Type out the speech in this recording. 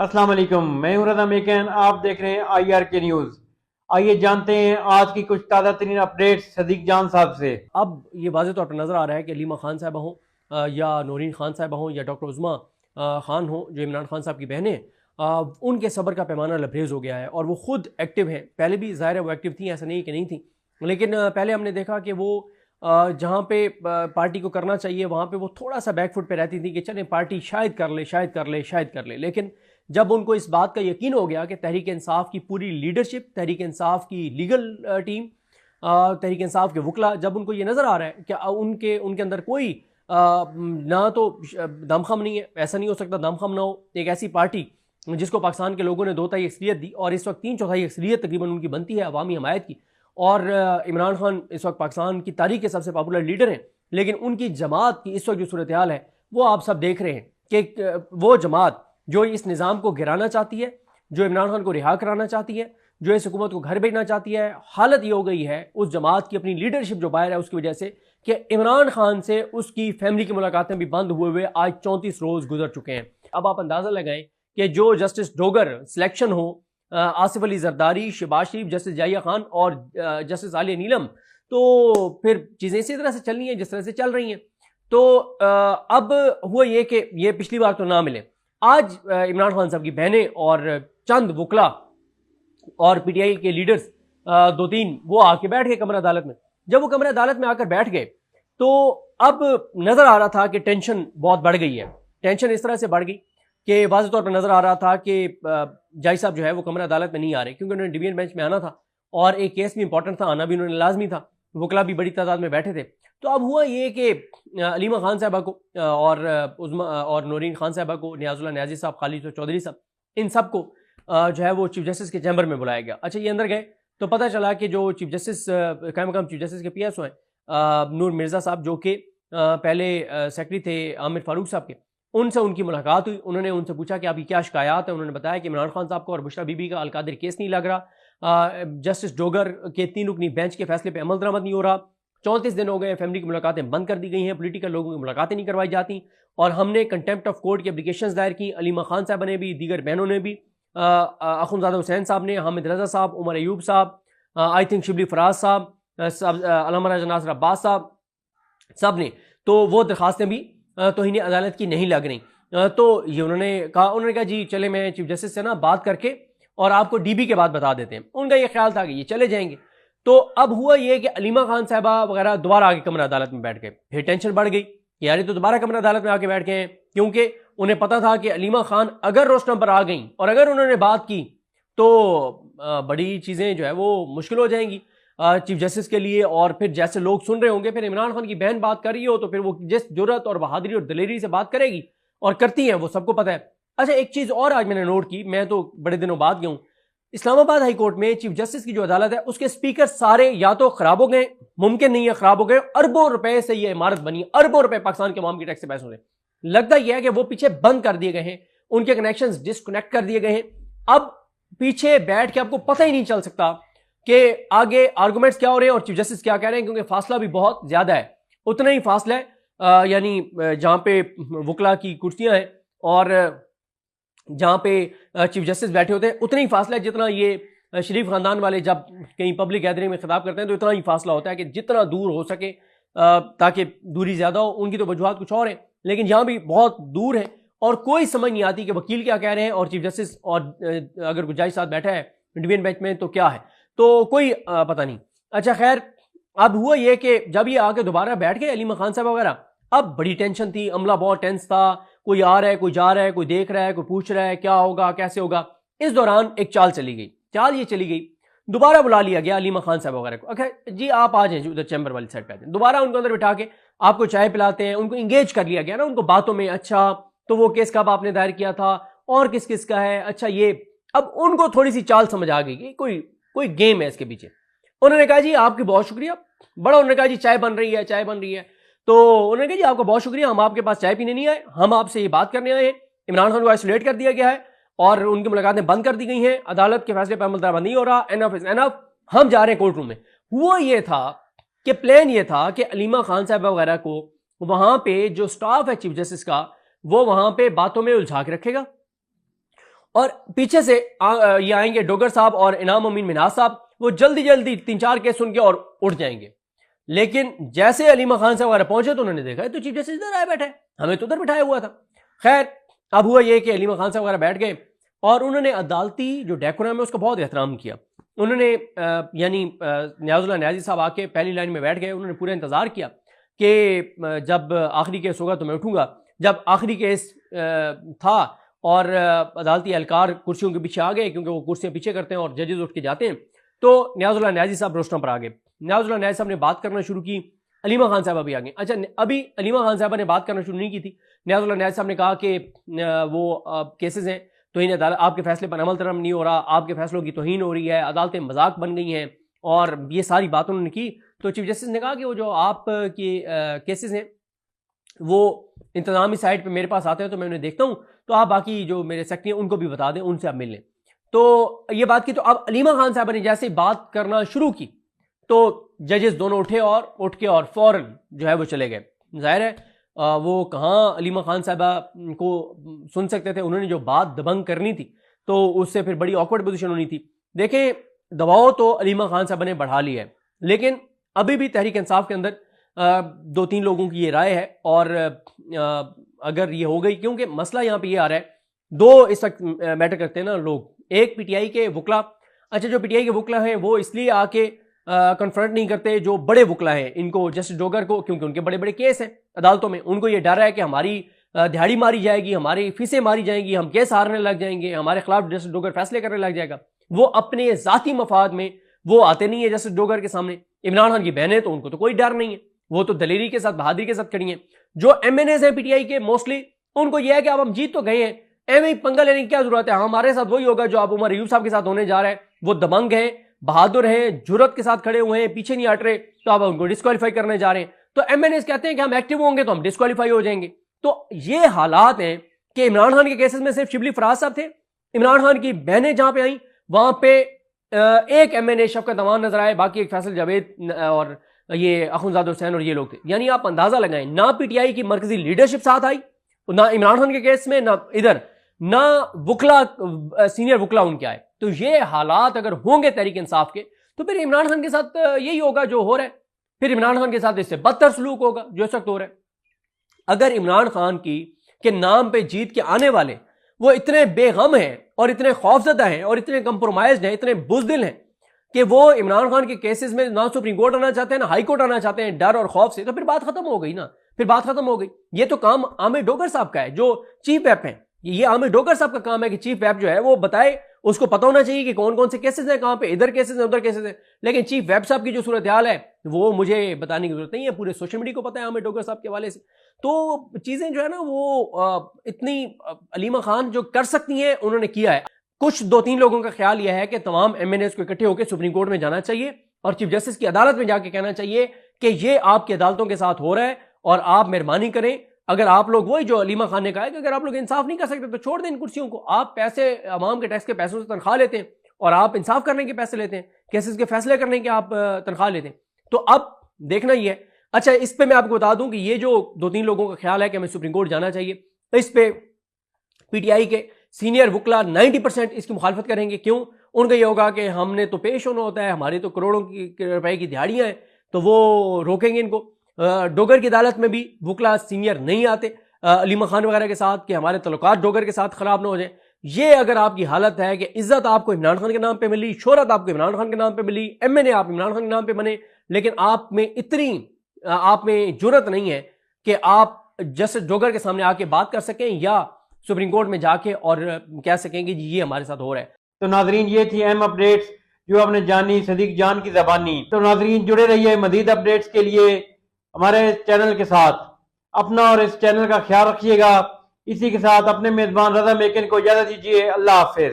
अस्सलाम वालेकुम, मैं हूं रज़ा मेकन। आप देख रहे हैं IR के न्यूज़। आइए जानते हैं आज की कुछ ताज़ा तरीन अपडेट्स सदीक जान साहब से। अब ये वाज़ेह तौर पर नज़र आ रहा है कि अलीमा खान साहबा हों या नौरीन खान साहबा हों या डॉक्टर उज़मा खान हों जो इमरान खान साहब की बहनें, उनके सब्र का पैमाना लबरेज़ हो गया है और वो ख़ुद एक्टिव हैं। पहले भी ज़ाहिर है वो एक्टिव थी, ऐसा नहीं कि नहीं थी, लेकिन पहले हमने देखा कि वो जहाँ पे पार्टी को करना चाहिए वहाँ पे वो थोड़ा सा बैकफुट पे रहती थी कि चलें पार्टी शायद कर ले, शायद कर ले, शायद कर ले। लेकिन जब उनको इस बात का यकीन हो गया कि तहरीक इंसाफ की पूरी लीडरशिप, तहरीक इंसाफ की लीगल टीम, तहरीक इंसाफ के वकला, जब उनको ये नज़र आ रहा है कि उनके उनके अंदर कोई ना तो दमखम नहीं है, ऐसा नहीं हो सकता दमखम ना हो। एक ऐसी पार्टी जिसको पाकिस्तान के लोगों ने 2/3 अक्सरियत दी और इस वक्त 3/4 अक्सरियत तकरीबन उनकी बनती है अवामी हमायत की, और इमरान खान इस वक्त पाकिस्तान की तारीख के सबसे पॉपुलर लीडर हैं, लेकिन उनकी जमात की इस वक्त जो सूरत हाल है वो आप सब देख रहे हैं कि वो जमात जो इस निज़ाम को गिराना चाहती है, जो इमरान खान को रिहा कराना चाहती है, जो इस हुकूमत को घर भेजना चाहती है, हालत ये हो गई है उस जमात की अपनी लीडरशिप जो बाहर है उसकी वजह से कि इमरान खान से उसकी फैमिली की मुलाकातें भी बंद हुए हुए आज 34 रोज़ गुजर चुके हैं। अब आप अंदाज़ा लगाएं कि जो जस्टिस डोगर सिलेक्शन हो, आसिफ अली जरदारी, शहबाज शरीफ, जस्टिस जाहिया खान और जस्टिस आलिया नीलम, तो फिर चीज़ें इसी तरह से चलनी हैं जिस तरह से चल रही हैं। तो अब हुआ ये कि ये पिछली बार तो ना मिले, आज इमरान खान साहब की बहनें और चंद वकला और PTI के लीडर्स 2-3 वो आके बैठ गए कमरा अदालत में। जब वो कमरा अदालत में आकर बैठ गए तो अब नज़र आ रहा था कि टेंशन बहुत बढ़ गई है। टेंशन इस तरह से बढ़ गई कि वाज़ेह तौर पर नज़र आ रहा था कि जज साहब जो है वो कमरा अदालत में नहीं आ रहे, क्योंकि उन्होंने डिवीजन बेंच में आना था और एक केस भी इंपॉर्टेंट था, आना भी उन्होंने लाजमी था। वकला भी बड़ी तादाद में बैठे थे। तो अब हुआ ये कि अलीमा खान साहबा को और उज़मा और नौरीन खान साहबा को, नियाज़ुल्ला नियाज़ी साहब, खालिद चौधरी साहब, इन सब को जो है वो चीफ जस्टिस के चैम्बर में बुलाया गया। अच्छा, ये अंदर गए तो पता चला कि जो चीफ जस्टिस कायम मकाम चीफ जस्टिस के PSO हैं नूर मिर्ज़ा साहब, जो कि पहले सेक्रेटरी थे आमिर फारूक साहब के, उनसे उनकी मुलाकात हुई। उन्होंने उनसे पूछा कि आपकी क्या शिकायत है। उन्होंने बताया कि इमरान खान साहब को और बुशरा बीबी का अलकादिर केस नहीं लग रहा, जस्टिस डोगर के 3 रुकनी बेंच के फैसले पर अमल दरामद नहीं हो रहा, 34 दिन हो गए फैमिली की मुलाकातें बंद कर दी गई हैं, पोलिटिकल लोगों की मुलाकातें नहीं करवाई जाती, और हमने कंटेम्प्ट ऑफ कोर्ट की एप्लीकेशन दायर की। अलीमा खान साहब ने भी, दीगर बहनों ने भी, अखुंज़ादा हुसैन साहब ने, हामिद रज़ा साहब, उमर अयूब साहब, आई थिंक शिबली फराज साहब, अल्लामा राजा नासिर अब्बास साहब, सब ने, तो वो दरखास्तें भी तौहीन अदालत की नहीं लग रही। तो ये उन्होंने कहा जी चले मैं चीफ जस्टिस से ना बात करके और आपको DB के बाद बता देते हैं। उनका ये ख्याल था कि ये चले जाएंगे। तो अब हुआ ये कि अलीमा खान साहबा वगैरह दोबारा आके कमरा अदालत में बैठ गए। फिर टेंशन बढ़ गई कि यार ये तो दोबारा कमरा अदालत में आके बैठ गए हैं, क्योंकि उन्हें पता था कि अलीमा खान अगर रोस्टम पर आ गई और अगर उन्होंने बात की तो बड़ी चीज़ें जो है वो मुश्किल हो जाएंगी चीफ जस्टिस के लिए। और फिर जैसे लोग सुन रहे होंगे, फिर इमरान खान की बहन बात कर रही हो तो फिर वो जिस जुर्रत और बहादुरी और दलेरी से बात करेगी, और करती हैं, वो सबको पता है। अच्छा, एक चीज़ और आज मैंने नोट की, मैं तो बड़े दिनों बाद गया हूँ, इस्लामाबाद हाई कोर्ट में चीफ जस्टिस की जो अदालत है उसके स्पीकर सारे या तो खराब हो गए, मुमकिन नहीं है खराब हो गए, अरबों रुपए से ये इमारत बनी, अरबों रुपए पाकिस्तान के अवाम के टैक्स से पैसों से। लगता यह है कि वो पीछे बंद कर दिए गए हैं, उनके कनेक्शंस डिस्कनेक्ट कर दिए गए हैं। अब पीछे बैठ के आपको पता ही नहीं चल सकता कि आगे आर्गूमेंट्स क्या हो रहे हैं और चीफ जस्टिस क्या कह रहे हैं, क्योंकि फासला भी बहुत ज्यादा है। उतना ही फासला है यानी जहां पे वकला की कुर्सियां हैं और जहां पे चीफ जस्टिस बैठे होते हैं, उतना ही फासला है जितना ये शरीफ खानदान वाले जब कहीं पब्लिक गैदरिंग में खिताब करते हैं तो इतना ही फासला होता है कि जितना दूर हो सके, ताकि दूरी ज्यादा हो। उनकी तो वजूहत कुछ और है, लेकिन यहां भी बहुत दूर है और कोई समझ नहीं आती कि वकील क्या कह रहे हैं और चीफ जस्टिस और अगर कोई जज साथ बैठा है डिवीजन बेंच में तो क्या है, तो कोई पता नहीं। अच्छा खैर, अब हुआ ये कि जब ये आके दोबारा बैठ गए अलीमा खान साहब वगैरह, अब बड़ी टेंशन थी, अमला बहुत टेंस था, कोई आ रहा है, कोई जा रहा है, कोई देख रहा है, कोई पूछ रहा है क्या होगा कैसे होगा। इस दौरान एक चाल चली गई, चाल ये चली गई, दोबारा बुला लिया गया अलीमा खान साहब वगैरह को। अच्छा जी आप आ जाए उधर चैम्बर वाली साइड पे आ जाए, दोबारा उनको अंदर बिठा के आपको चाय पिलाते हैं, उनको इंगेज कर लिया गया ना उनको बातों में। अच्छा तो वो केस कब आपने दायर किया था और किस किस का है, अच्छा ये, अब उनको थोड़ी सी चाल समझ आ गई कि कोई गेम है इसके पीछे। उन्होंने कहा जी आपकी बहुत शुक्रिया, बड़ा उन्होंने कहा जी चाय बन रही है, चाय बन रही है। तो उन्होंने कहा जी आपका बहुत शुक्रिया, हम आपके पास चाय पीने नहीं आए, हम आपसे ये बात करने आए हैं। इमरान खान को आइसोलेट कर दिया गया है और उनकी मुलाकातें बंद कर दी गई हैं, अदालत के फैसले पर अमल दरामद नहीं हो रहा, एनफ इज एनफ, हम जा रहे हैं कोर्ट रूम में। हुआ ये था कि प्लान ये था कि अलीमा खान साहब वगैरह को वहां पे जो स्टाफ है चीफ जस्टिस का, वो वहां पे बातों में उलझा के रखेगा और पीछे से ये आएंगे डोगर साहब और इनाम अमीन मिनाज साहब, वो जल्दी जल्दी 3-4 केस सुन के और उठ जाएंगे। लेकिन जैसे अलीमा खान साहब वगैरह पहुंचे तो उन्होंने देखा तो चीफ जस्टिस इधर आए बैठे, हमें तो उधर बिठाया हुआ था। खैर अब हुआ ये कि अलीमा खान साहब वगैरह बैठ गए और उन्होंने अदालती जो डेकोरम है उसका बहुत एहतराम किया। उन्होंने यानी नियाजुल्लाह न्याजी साहब आके पहली लाइन में बैठ गए। उन्होंने पूरा इंतजार किया कि जब आखिरी केस होगा तो मैं उठूंगा। जब आखिरी केस था और अदालती एहलकार कुर्सियों के पीछे आ गए, क्योंकि वो कुर्सियां पीछे करते हैं और जजेस उठ के जाते हैं, तो नियाजुल्लाह न्याजी साहब रोस्टम पर आ गए। नियाजुल्लाह न्याजी साहब ने बात करना शुरू की, अलीमा खान साहब अभी आ गए। अच्छा, अभी अलीमा खान साहब ने बात करना शुरू नहीं की थी। नियाजुल्लाह न्याजी साहब ने कहा कि वो केसेस हैं तौहीन अदालत, आपके फैसले पर अमल दरामद नहीं हो रहा, आपके फैसलों की तौहीन हो रही है, अदालतें मजाक बन गई हैं, और ये सारी बात उन्होंने की। तो चीफ जस्टिस ने कहा कि वो जो आपकी केसेस हैं वो इंतजामी साइड पे मेरे पास आते हैं तो मैं उन्हें देखता हूँ, तो आप बाकी जो मेरे सेक्रेटरी हैं उनको भी बता दें, उनसे आप मिल लें। तो ये बात की। तो अब अलीमा खान साहब ने जैसे बात करना शुरू की तो जजेस दोनों उठे और उठ के और फौरन जो है वो चले गए। जाहिर है वो कहाँ अलीमा खान साहबा को सुन सकते थे। उन्होंने जो बात दबंग करनी थी तो उससे फिर बड़ी ऑकवर्ड पोजीशन होनी थी। देखें, दबाव तो अलीमा खान साहबा ने बढ़ा लिया है, लेकिन अभी भी तहरीक इंसाफ के अंदर 2-3 लोगों की ये राय है। और अगर ये हो गई, क्योंकि मसला यहाँ पे ये आ रहा है, दो इस वक्त मैटर करते हैं ना लोग। एक पीटीआई के वकला, अच्छा जो पीटीआई के वकला हैं वो इसलिए आके कन्फ्रंट नहीं करते जो बड़े वकला हैं इनको, जस्टिस डोगर को, क्योंकि उनके बड़े बड़े केस हैं अदालतों में। उनको ये डर है कि हमारी दिहाड़ी मारी जाएगी, हमारी फीसें मारी जाएंगी, हम केस हारने लग जाएंगे, हमारे खिलाफ जस्टिस डोगर फैसले करने लग जाएगा। वो अपने जाती मफाद में वो आते नहीं है जस्टिस डोगर के सामने। इमरान खान की बहनें तो उनको तो कोई डर नहीं है, वो तो दलेरी के साथ बहादुरी के साथ खड़ी हैं। जो एमएनएस हैं पीटीआई के मोस्टली, उनको यह है कि अब हम जीत तो गए हैं, एवं पंगा लेने की क्या जरूरत है, हमारे साथ वही होगा जो अब उमर अयूब साहब के साथ होने जा रहा है। वो दबंग हैं, बहादुर हैं, जुर्रत के साथ खड़े हुए हैं, पीछे नहीं हट रहे, तो अब उनको डिस्क्वालीफाई करने जा रहे हैं। तो एमएनएस कहते हैं कि हम एक्टिव होंगे तो हम डिस्क्वालीफाई हो जाएंगे। तो ये हालात हैं कि इमरान खान के केसेस में सिर्फ शिबली फराज साहब थे, इमरान खान की बहनें जहां पे आई वहां पे एक एमएनए शफकत अमान नजर आए, बाकी एक फैसल जावेद और ये अखुनजादा हुसैन और ये लोग थे। यानी आप अंदाजा लगाएं, ना पीटीआई की मरकजी लीडरशिप साथ आई, ना इमरान खान के केस में, ना इधर, ना वकला सीनियर वकला उनके आए। तो ये हालात अगर होंगे तहरीक इंसाफ के, तो फिर इमरान खान के साथ यही होगा जो हो रहा है, फिर इमरान खान के साथ इससे बदतर सलूक होगा जो इस वक्त हो रहा है। अगर इमरान खान की के नाम पे जीत के आने वाले वो इतने बेगम हैं और इतने खौफजदा हैं और इतने कंप्रोमाइज्ड हैं, इतने बुजदिल हैं कि वो इमरान खान के केसेस में ना सुप्रीम कोर्ट आना चाहते हैं ना हाई कोर्ट आना चाहते हैं डर और खौफ से, तो फिर बात खत्म हो गई ना, फिर बात खत्म हो गई। ये तो काम आमिर डोगर साहब का है जो चीफ व्हिप हैं। ये आमिर डोगर साहब का काम है कि चीफ व्हिप जो है वो बताए, उसको पता होना चाहिए कि कौन कौन से केसेस हैं, कहां पे इधर केसेस हैं उधर केसेस हैं। लेकिन चीफ व्हिप साहब की जो सूरत हाल है वो मुझे बताने की जरूरत नहीं है, पूरे सोशल मीडिया को पता है आमिर डोगर साहब के हवाले से। तो चीजें जो है ना वो इतनी अलीमा खान जो कर सकती हैं उन्होंने किया है। कुछ 2-3 लोगों का ख्याल यह है कि तमाम एमएनएस को इकट्ठे होकर सुप्रीम कोर्ट में जाना चाहिए और चीफ जस्टिस की अदालत में जाके कहना चाहिए कि ये आपकी अदालतों के साथ हो रहा है और आप मेहरबानी करें। अगर आप लोग, वही जो अलीमा खान ने कहा है कि अगर आप लोग इंसाफ नहीं कर सकते तो छोड़ दें इन कुर्सियों को। आप पैसे अवाम के टैक्स के पैसों से तनख्वाह लेते हैं और आप इंसाफ करने के पैसे लेते हैं, केसेस के फैसले करने के आप तनख्वाह लेते हैं। तो अब देखना ही है। अच्छा, इस पे मैं आपको बता दूं कि ये जो 2-3 लोगों का ख्याल है कि हमें सुप्रीम कोर्ट जाना चाहिए, इस पे पीटीआई के सीनियर वकला 90% इसकी मुखालफत करेंगे। क्यों? उनका ये होगा कि हमने तो पेश होना होता है, हमारी तो करोड़ों की रुपए की दिहाड़ियां हैं, तो वो रोकेंगे इनको। डोगर की अदालत में भी वकला सीनियर नहीं आते अलीमा खान वगैरह के साथ कि हमारे तल्लुकात डोगर के साथ खराब ना हो जाए। ये अगर आपकी हालत है कि इज्जत आपको इमरान खान के नाम पे मिली, शोहरत आपको इमरान खान के नाम पे मिली, एमएनए आप इमरान खान के नाम पे बने, लेकिन आप में जुर्रत नहीं है कि आप जस्टिस डोगर के सामने आके बात कर सकें या सुप्रीम कोर्ट में जाके और कह सकेंगे जी ये हमारे साथ हो रहा है। तो नाजरीन, ये थी अहम अपडेट्स जो आपने जानी सदीक जान की ज़बानी। तो नाजरीन, जुड़े रहिए मजीद अपडेट्स के लिए हमारे चैनल के साथ। अपना और इस चैनल का ख्याल रखिएगा। इसी के साथ अपने मेजबान रजा मेकन को इजाजत दीजिए। अल्लाह हाफिज।